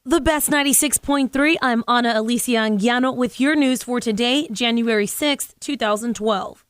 The Best 96.3, I'm Ana Alicia Anguiano with your news for today, January 6, 2012.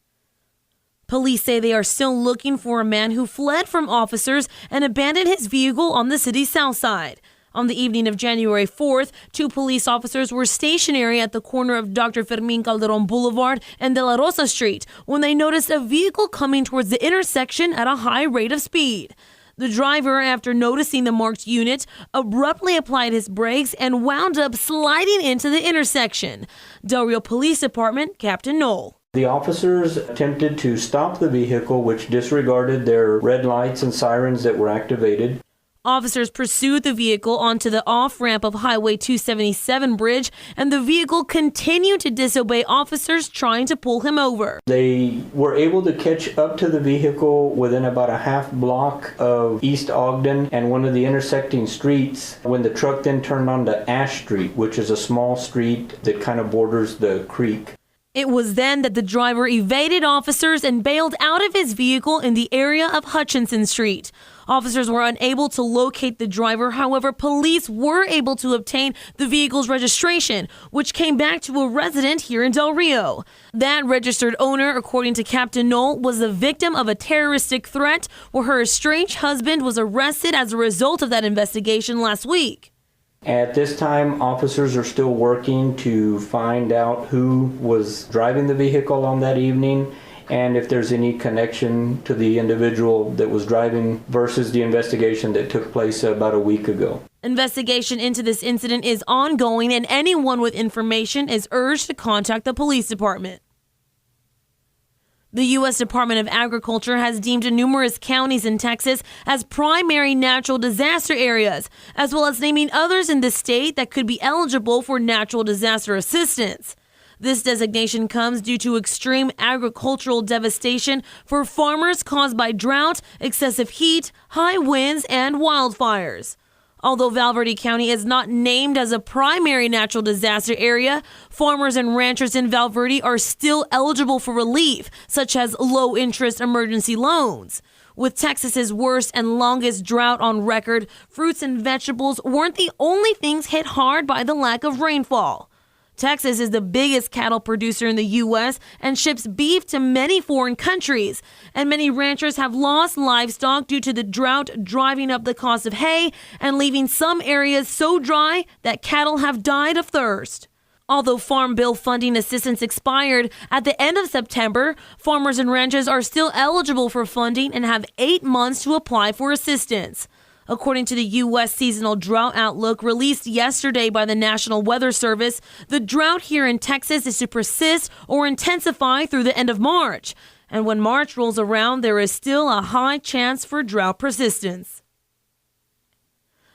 Police say they are still looking for a man who fled from officers and abandoned his vehicle on the city's south side. On the evening of January 4th, two police officers were stationary at the corner of Dr. Fermin Calderon Boulevard and De La Rosa Street when they noticed a vehicle coming towards the intersection at a high rate of speed. The driver, after noticing the marked unit, abruptly applied his brakes and wound up sliding into the intersection. Del Rio Police Department, Captain Knoll. The officers attempted to stop the vehicle, which disregarded their red lights and sirens that were activated. Officers pursued the vehicle onto the off-ramp of Highway 277 bridge, and the vehicle continued to disobey officers trying to pull him over. They were able to catch up to the vehicle within about a half block of East Ogden and one of the intersecting streets when the truck then turned onto Ash Street, which is a small street that kind of borders the creek. It was then that the driver evaded officers and bailed out of his vehicle in the area of Hutchinson Street. Officers were unable to locate the driver. However, police were able to obtain the vehicle's registration, which came back to a resident here in Del Rio. That registered owner, according to Captain Knoll, was the victim of a terroristic threat where her estranged husband was arrested as a result of that investigation last week. At this time, officers are still working to find out who was driving the vehicle on that evening and if there's any connection to the individual that was driving versus the investigation that took place about a week ago. Investigation into this incident is ongoing, and anyone with information is urged to contact the police department. The U.S. Department of Agriculture has deemed numerous counties in Texas as primary natural disaster areas, as well as naming others in the state that could be eligible for natural disaster assistance. This designation comes due to extreme agricultural devastation for farmers caused by drought, excessive heat, high winds, and wildfires. Although Val Verde County is not named as a primary natural disaster area, farmers and ranchers in Val Verde are still eligible for relief, such as low-interest emergency loans. With Texas's worst and longest drought on record, fruits and vegetables weren't the only things hit hard by the lack of rainfall. Texas is the biggest cattle producer in the U.S. and ships beef to many foreign countries, and many ranchers have lost livestock due to the drought driving up the cost of hay and leaving some areas so dry that cattle have died of thirst. Although Farm Bill funding assistance expired at the end of September, farmers and ranchers are still eligible for funding and have 8 months to apply for assistance. According to the U.S. Seasonal Drought Outlook released yesterday by the National Weather Service, the drought here in Texas is to persist or intensify through the end of March. And when March rolls around, there is still a high chance for drought persistence.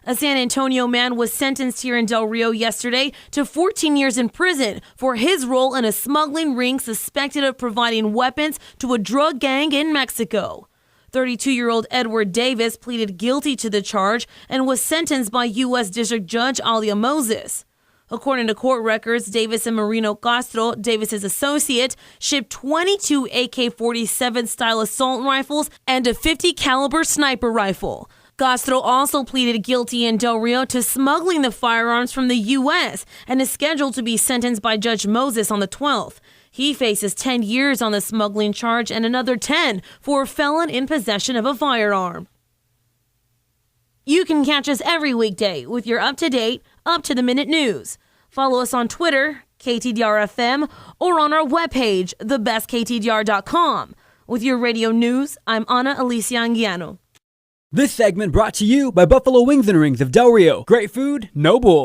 A San Antonio man was sentenced here in Del Rio yesterday to 14 years in prison for his role in a smuggling ring suspected of providing weapons to a drug gang in Mexico. 32-year-old Edward Davis pleaded guilty to the charge and was sentenced by U.S. District Judge Alia Moses. According to court records, Davis and Marino Castro, Davis's associate, shipped 22 AK-47 style assault rifles and a .50 caliber sniper rifle. Castro also pleaded guilty in Del Rio to smuggling the firearms from the U.S. and is scheduled to be sentenced by Judge Moses on the 12th. He faces 10 years on the smuggling charge and another 10 for a felon in possession of a firearm. You can catch us every weekday with your up-to-date, up-to-the-minute news. Follow us on Twitter, KTDR-FM, or on our webpage, thebestktdr.com. With your radio news, I'm Ana Alicia Anguiano. This segment brought to you by Buffalo Wings and Rings of Del Rio. Great food, no bull.